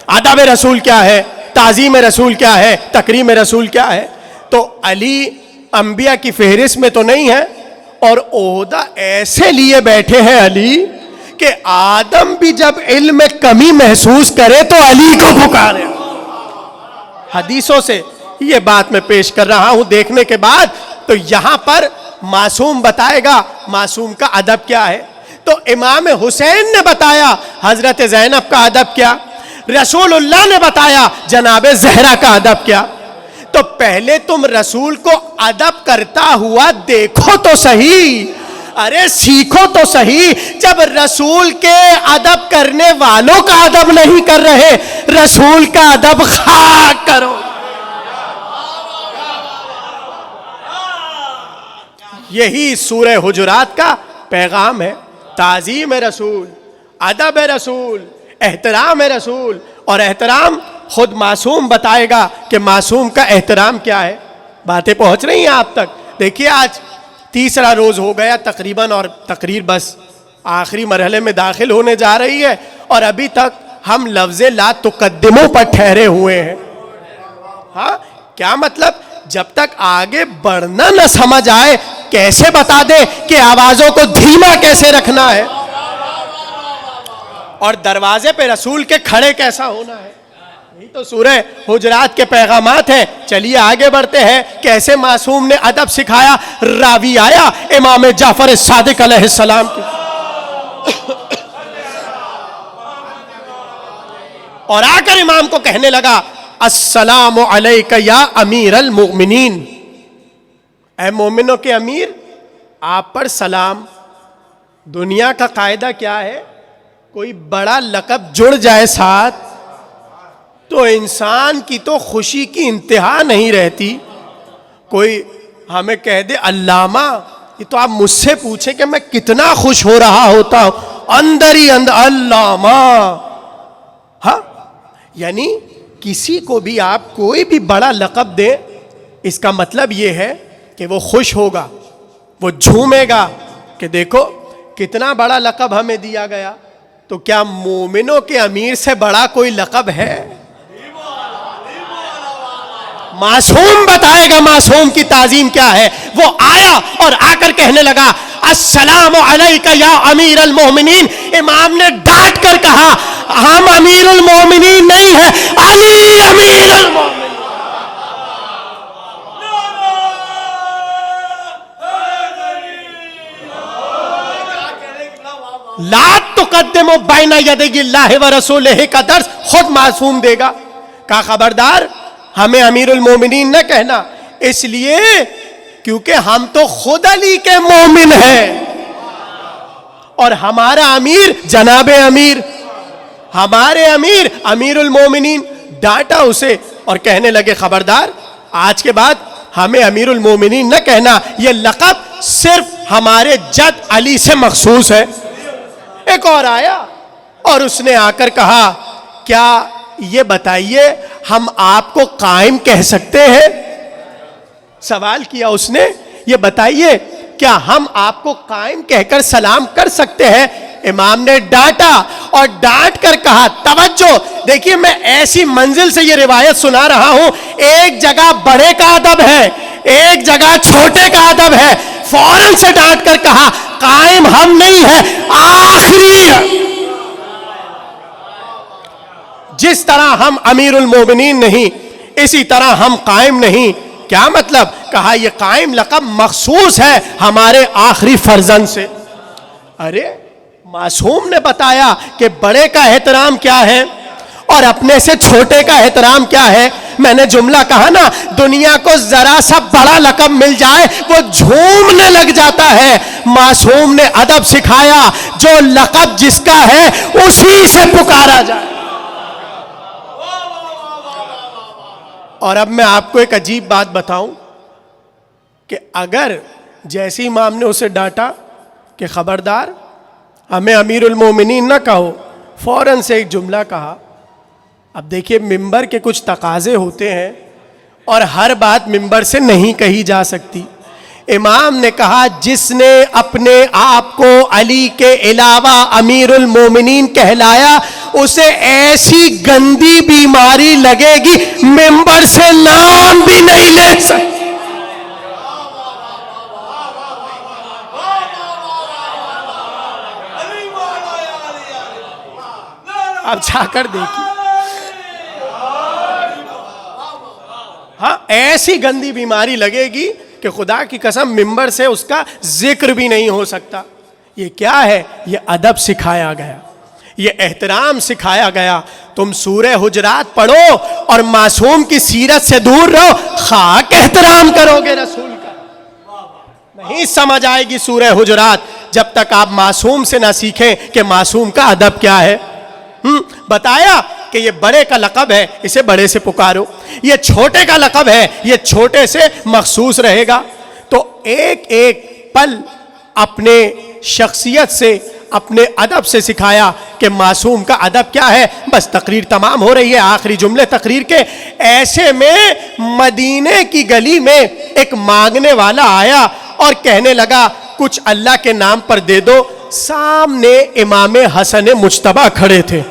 ادب رسول کیا ہے، تعظیم رسول کیا ہے، تکریم رسول کیا ہے. تو علی انبیاء کی فہرست میں تو نہیں ہے، اور عہدہ ایسے لیے بیٹھے ہیں علی کہ آدم بھی جب علم میں کمی محسوس کرے تو علی کو پکارے. حدیثوں سے یہ بات میں پیش کر رہا ہوں دیکھنے کے بعد. تو یہاں پر معصوم بتائے گا معصوم کا ادب کیا ہے. تو امام حسین نے بتایا حضرت زینب کا ادب کیا، رسول اللہ نے بتایا جناب زہرا کا ادب کیا. تو پہلے تم رسول کو ادب کرتا ہوا دیکھو تو صحیح، ارے سیکھو تو صحیح. جب رسول کے ادب کرنے والوں کا ادب نہیں کر رہے، رسول کا ادب خاک کرو. یہی سورہ حجرات کا پیغام ہے. تعظیم رسول، ادب رسول، احترام رسول. اور احترام خود معصوم بتائے گا کہ معصوم کا احترام کیا ہے. باتیں پہنچ رہی ہیں آپ تک؟ دیکھیے آج تیسرا روز ہو گیا تقریباً، اور تقریر بس آخری مرحلے میں داخل ہونے جا رہی ہے، اور ابھی تک ہم لفظ لا تقدموں پر ٹھہرے ہوئے ہیں. ہاں کیا مطلب؟ جب تک آگے بڑھنا نہ سمجھ آئے کیسے بتا دے کہ آوازوں کو دھیما کیسے رکھنا ہے، اور دروازے پہ رسول کے کھڑے کیسا ہونا ہے. یہی تو سورہ حجرات کے پیغامات ہیں. چلیے آگے بڑھتے ہیں. کیسے معصوم نے ادب سکھایا. راوی آیا امام جعفر صادق علیہ السلام کی، اور آ کر امام کو کہنے لگا السلام علیک یا امیر المؤمنین، اے مومنوں کے امیر آپ پر سلام. دنیا کا قاعدہ کیا ہے؟ کوئی بڑا لقب جڑ جائے ساتھ تو انسان کی تو خوشی کی انتہا نہیں رہتی. کوئی ہمیں کہہ دے علامہ، یہ تو آپ مجھ سے پوچھیں کہ میں کتنا خوش ہو رہا ہوتا ہوں اندر ہی اندر. علامہ، ہاں یعنی کسی کو بھی آپ کوئی بھی بڑا لقب دیں، اس کا مطلب یہ ہے کہ وہ خوش ہوگا، وہ جھومے گا کہ دیکھو کتنا بڑا لقب ہمیں دیا گیا. تو کیا مومنوں کے امیر سے بڑا کوئی لقب ہے؟ معصوم بتائے گا معصوم کی تعظیم کیا ہے. وہ آیا اور آ کر کہنے لگا السلام علیک یا امیر المومنین. امام نے ڈانٹ کر کہا ہم امیر المومنین نہیں ہیں، علی امیر المومنین. لا تقدموا بین یدی اللہ ورسولہ کا درس خود معصوم دے گا. کہا خبردار ہمیں امیر المومنین نہ کہنا، اس لیے کیونکہ ہم تو خود علی کے مومن ہیں، اور ہمارا امیر جناب امیر، ہمارے امیر امیر المومنین. ڈانٹا اسے اور کہنے لگے خبردار آج کے بعد ہمیں امیر المومنین نہ کہنا، یہ لقب صرف ہمارے جد علی سے مخصوص ہے. ایک اور آیا اور اس نے آ کر کہا کیا یہ بتائیے ہم آپ کو قائم کہہ سکتے ہیں؟ سوال کیا اس نے، یہ بتائیے کیا ہم آپ کو قائم کہہ کر سلام کر سکتے ہیں؟ امام نے ڈانٹا اور ڈانٹ کر کہا توجہ دیکھیے میں ایسی منزل سے یہ روایت سنا رہا ہوں، ایک جگہ بڑے کا ادب ہے، ایک جگہ چھوٹے کا ادب ہے، فوراً سے ڈانٹ کر کہا قائم ہم نہیں ہے، آخری ہے۔ جس طرح ہم امیر المومنین نہیں، اسی طرح ہم قائم نہیں۔ کیا مطلب؟ کہا یہ قائم لقب مخصوص ہے ہمارے آخری فرزند سے۔ ارے معصوم نے بتایا کہ بڑے کا احترام کیا ہے اور اپنے سے چھوٹے کا احترام کیا ہے۔ میں نے جملہ کہا نا، دنیا کو ذرا سا بڑا لقب مل جائے وہ جھومنے لگ جاتا ہے۔ معصوم نے ادب سکھایا، جو لقب جس کا ہے اسی سے پکارا جائے۔ اور اب میں آپ کو ایک عجیب بات بتاؤں کہ اگر جیسے امام نے اسے ڈانٹا کہ خبردار ہمیں امیر المومنین نہ کہو، فوراً سے ایک جملہ کہا۔ اب دیکھیے ممبر کے کچھ تقاضے ہوتے ہیں اور ہر بات ممبر سے نہیں کہی جا سکتی۔ امام نے کہا جس نے اپنے آپ کو علی کے علاوہ امیر المومنین کہلایا اسے ایسی گندی بیماری لگے گی ممبر سے نام بھی نہیں لے سکتا۔ اب جا کر دیکھیے، ہاں ایسی گندی بیماری لگے گی کہ خدا کی قسم ممبر سے اس کا ذکر بھی نہیں ہو سکتا۔ یہ کیا ہے؟ یہ ادب سکھایا گیا، یہ احترام سکھایا گیا۔ تم سورہ حجرات پڑھو اور معصوم کی سیرت سے دور رہو، خاک احترام کرو گے رسول کا۔ نہیں سمجھ آئے گی سورہ حجرات جب تک آپ معصوم سے نہ سیکھیں کہ معصوم کا ادب کیا ہے۔ بتایا کہ یہ بڑے کا لقب ہے، اسے بڑے سے پکارو، یہ چھوٹے کا لقب ہے، یہ چھوٹے سے مخصوص رہے گا۔ تو ایک ایک پل اپنے شخصیت سے، اپنے ادب سے سکھایا کہ معصوم کا ادب کیا ہے۔ بس تقریر تمام ہو رہی ہے، آخری جملے تقریر کے، ایسے میں مدینے کی گلی میں ایک مانگنے والا آیا اور کہنے لگا کچھ اللہ کے نام پر دے دو۔ سامنے امام حسن مجتبیٰ کھڑے تھے۔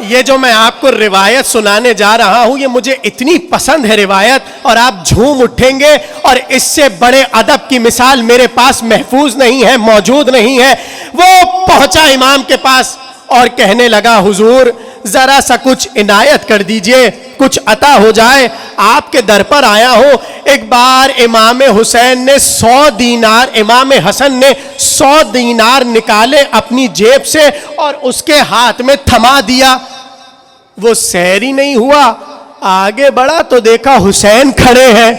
یہ جو میں آپ کو روایت سنانے جا رہا ہوں، یہ مجھے اتنی پسند ہے روایت، اور آپ جھوم اٹھیں گے، اور اس سے بڑے ادب کی مثال میرے پاس محفوظ نہیں ہے، موجود نہیں ہے۔ وہ پہنچا امام کے پاس اور کہنے لگا حضور ذرا سا کچھ عنایت کر دیجئے، کچھ عطا ہو جائے، آپ کے در پر آیا ہوں۔ ایک بار امام حسین نے 100 دینار، امام حسن نے 100 دینار نکالے اپنی جیب سے اور اس کے ہاتھ میں تھما دیا۔ وہ سیر ہی نہیں ہوا، آگے بڑھا تو دیکھا حسین کھڑے ہیں۔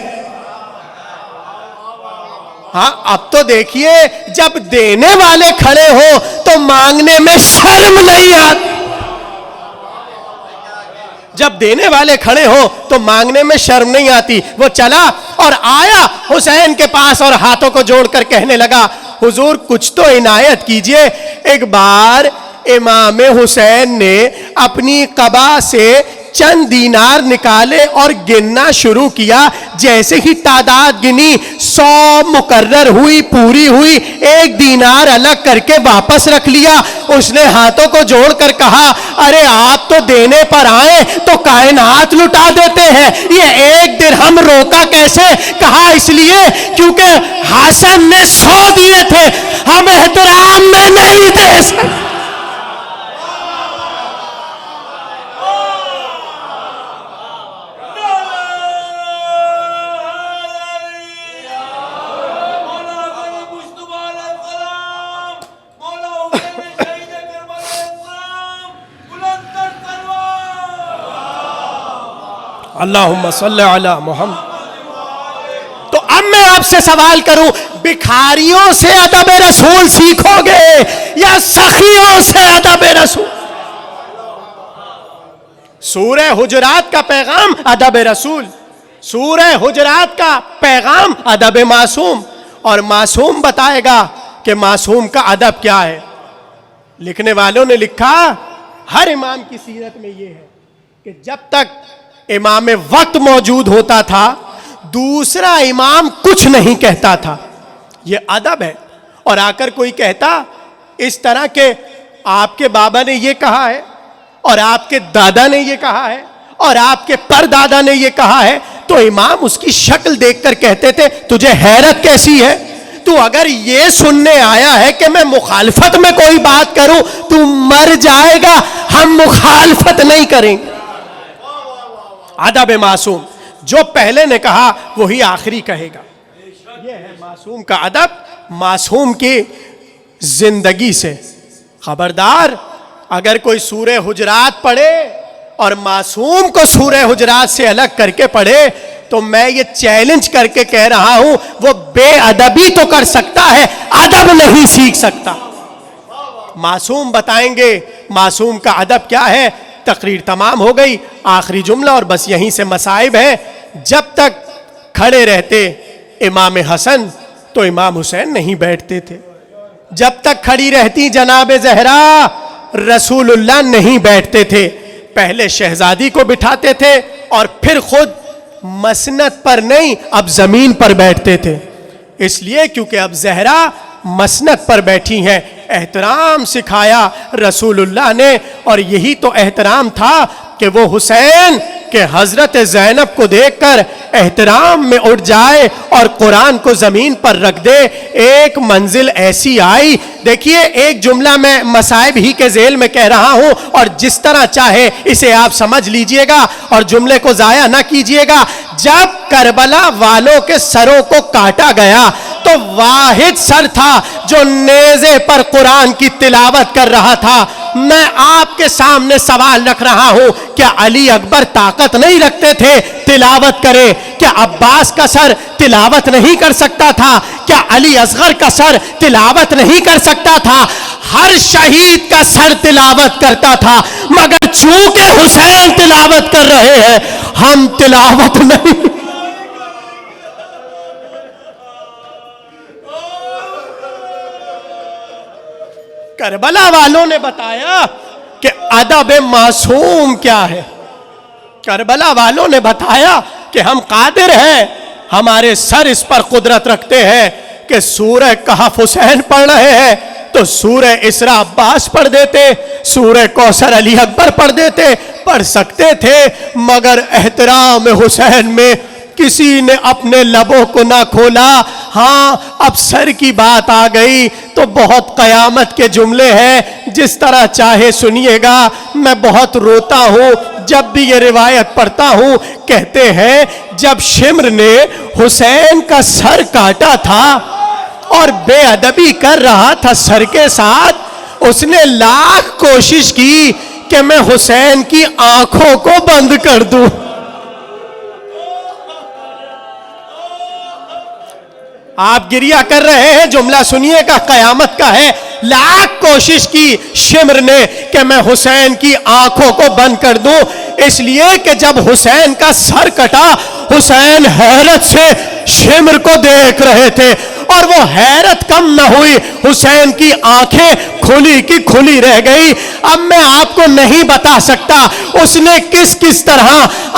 ہاں اب تو دیکھیے جب دینے والے کھڑے ہو تو مانگنے میں شرم نہیں آتی، جب دینے والے کھڑے ہو تو مانگنے میں شرم نہیں آتی۔ وہ چلا اور آیا حسین کے پاس اور ہاتھوں کو جوڑ کر کہنے لگا حضور کچھ تو عنایت کیجئے۔ ایک بار امام حسین نے اپنی قبا سے چند دینار نکالے اور گننا شروع کیا۔ جیسے ہی تعداد گنی 100 مقرر ہوئی، پوری ہوئی، 1 دینار الگ کر کے واپس رکھ لیا۔ اس نے ہاتھوں کو جوڑ کر کہا ارے آپ تو دینے پر آئے تو کائنات لٹا دیتے ہیں، یہ 1 درہم روکا کیسے؟ کہا اس لیے کیونکہ حسن نے 100 دیے تھے، ہم احترام میں نہیں دے سکتے۔ اللہم صلی علی محمد۔ تو اب میں آپ سے سوال کروں، بکھاریوں سے ادب رسول سیکھو گے یا سخیوں سے ادب رسول؟ سورہ حجرات کا پیغام ادب رسول، سورہ حجرات کا پیغام ادب معصوم، اور معصوم بتائے گا کہ معصوم کا ادب کیا ہے۔ لکھنے والوں نے لکھا ہر امام کی سیرت میں یہ ہے کہ جب تک امام وقت موجود ہوتا تھا دوسرا امام کچھ نہیں کہتا تھا، یہ ادب ہے۔ اور آ کر کوئی کہتا اس طرح کہ آپ کے بابا نے یہ کہا ہے، اور آپ کے دادا نے یہ کہا ہے اور آپ کے پردادا نے یہ کہا ہے, تو امام اس کی شکل دیکھ کر کہتے تھے تجھے حیرت کیسی ہے؟ تو اگر یہ سننے آیا ہے کہ میں مخالفت میں کوئی بات کروں تو مر جائے گا, ہم مخالفت نہیں کریں گے. ادب معصوم, جو پہلے نے کہا وہی آخری کہے گا. یہ ہے معصوم کا ادب, معصوم کی زندگی سے. خبردار اگر کوئی سورہ حجرات پڑھے اور معصوم کو سورہ حجرات سے الگ کر کے پڑھے تو میں یہ چیلنج کر کے کہہ رہا ہوں وہ بے ادبی تو کر سکتا ہے, ادب نہیں سیکھ سکتا. معصوم بتائیں گے معصوم کا ادب کیا ہے. تقریر تمام ہو گئی, آخری جملہ اور بس یہیں سے مصائب ہیں. جب تک کھڑے رہتے امام حسن تو امام حسین نہیں بیٹھتے تھے. جب تک کھڑی رہتی جناب زہرا رسول اللہ نہیں بیٹھتے تھے. پہلے شہزادی کو بٹھاتے تھے اور پھر خود مسند پر نہیں اب زمین پر بیٹھتے تھے. اس لیے کیونکہ اب زہرا مسند پر بیٹھی ہیں. احترام سکھایا رسول اللہ نے, اور یہی تو احترام تھا کہ وہ حسین کہ حضرت زینب کو دیکھ کر احترام میں اٹھ جائے اور قرآن کو زمین پر رکھ دے. ایک منزل ایسی آئی, دیکھیے ایک جملہ میں مصائب ہی کے ذیل میں کہہ رہا ہوں اور جس طرح چاہے اسے آپ سمجھ لیجئے گا اور جملے کو ضائع نہ کیجئے گا. جب کربلا والوں کے سروں کو کاٹا گیا تو واحد سر تھا جو نیزے پر قرآن کی تلاوت کر رہا تھا. میں آپ کے سامنے سوال رکھ رہا ہوں, کیا علی اکبر طاقت نہیں رکھتے تھے تلاوت کرے؟ کیا عباس کا سر تلاوت نہیں کر سکتا تھا؟ کیا علی اصغر کا سر تلاوت نہیں کر سکتا تھا؟ ہر شہید کا سر تلاوت کرتا تھا, مگر چونکہ حسین تلاوت کر رہے ہیں ہم تلاوت نہیں. کربلا والوں نے بتایا کہ ادب معصوم کیا ہے. کربلا والوں نے بتایا کہ ہم قادر ہیں, ہمارے سر اس پر قدرت رکھتے ہیں کہ سورہ کہف حسین پڑھ رہے ہیں تو سورہ اسراء عباس پڑھ دیتے, سورہ کوثر علی اکبر پڑھ دیتے, پڑھ سکتے تھے, مگر احترام حسین میں کسی نے اپنے لبوں کو نہ کھولا. ہاں اب سر کی بات آ گئی تو بہت قیامت کے جملے ہیں, جس طرح چاہے سنیے گا. میں بہت روتا ہوں جب بھی یہ روایت پڑھتا ہوں. کہتے ہیں جب شمر نے حسین کا سر کاٹا تھا اور بے ادبی کر رہا تھا سر کے ساتھ, اس نے لاکھ کوشش کی کہ میں حسین کی آنکھوں کو بند کر دوں. آپ گریہ کر رہے ہیں, جملہ سنیے گا قیامت کا ہے. لاکھ کوشش کی شمر نے کہ میں حسین کی آنکھوں کو بند کر دوں, اس لیے کہ جب حسین کا سر کٹا حسین حیرت سے شمر کو دیکھ رہے تھے اور وہ حیرت کم نہ ہوئی, حسین کی آنکھیں کھلی کی کھلی رہ گئی. اب میں آپ کو نہیں بتا سکتا اس نے کس کس طرح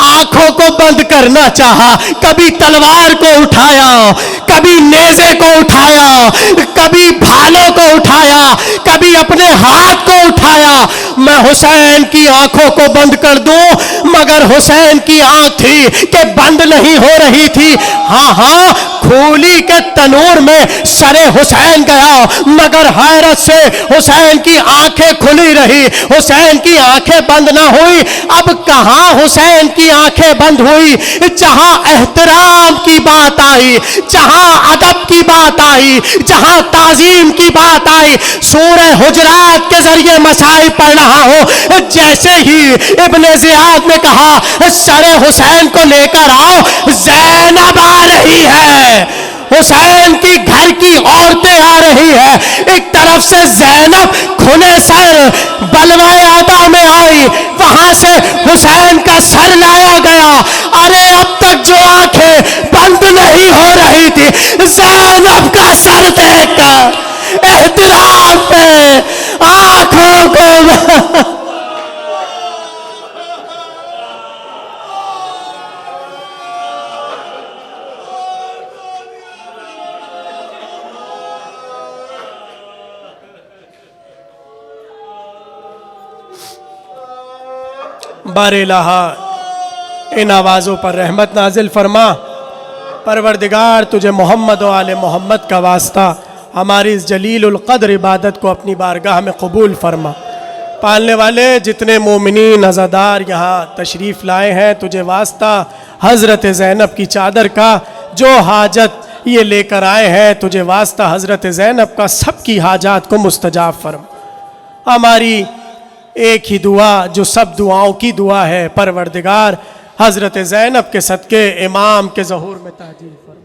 آنکھوں کو بند کرنا چاہا. کبھی تلوار کو اٹھایا, کبھی نیزے کو اٹھایا, کبھی بھالوں کو اٹھایا, کبھی اپنے ہاتھ کو اٹھایا. میں حسین کی آنکھوں کو بند کر دوں, مگر حسین کی آنکھ تھی کہ بند نہیں ہو رہی تھی. ہاں کھولی کے تنور میں سر حسین گیا, مگر حیرت سے حسین کی آنکھیں کھلی رہی, حسین کی آنکھیں بند نہ ہوئی. اب کہاں حسین کی آنکھیں بند ہوئی؟ جہاں احترام کی بات آئی, جہاں ادب کی بات آئی, جہاں تعظیم کی بات آئی. سورہ حجرات کے ذریعے مصائب پڑھ رہا ہوں, جیسے ہی ابن زیاد نے کہا سر حسین کو لے کر آؤ, زینب آ رہی ہے, حسین کی گھر کی عورتیں آ رہی ہے. ایک طرف سے زینب کھلے سر بلوائے ادا میں آئی, وہاں سے حسین کا سر لایا گیا. ارے اب تک جو آنکھیں بند نہیں ہو رہی تھی, زینب کا سر دیکھ کر احترام پہ آنکھوں کو بار الہا ان آوازوں پر رحمت نازل فرما۔ پروردگار تجھے محمد و آل محمد کا واسطہ ہماری اس جلیل القدر عبادت کو اپنی بارگاہ میں قبول فرما۔ پالنے والے جتنے مومنین عزادار یہاں تشریف لائے ہیں تجھے واسطہ حضرت زینب کی چادر کا، جو حاجت یہ لے کر آئے ہیں تجھے واسطہ حضرت زینب کا، سب کی حاجات کو مستجاب فرما۔ ہماری ایک ہی دعا جو سب دعاؤں کی دعا ہے، پروردگار حضرت زینب کے صدقے امام کے ظہور میں تعجیل فرما۔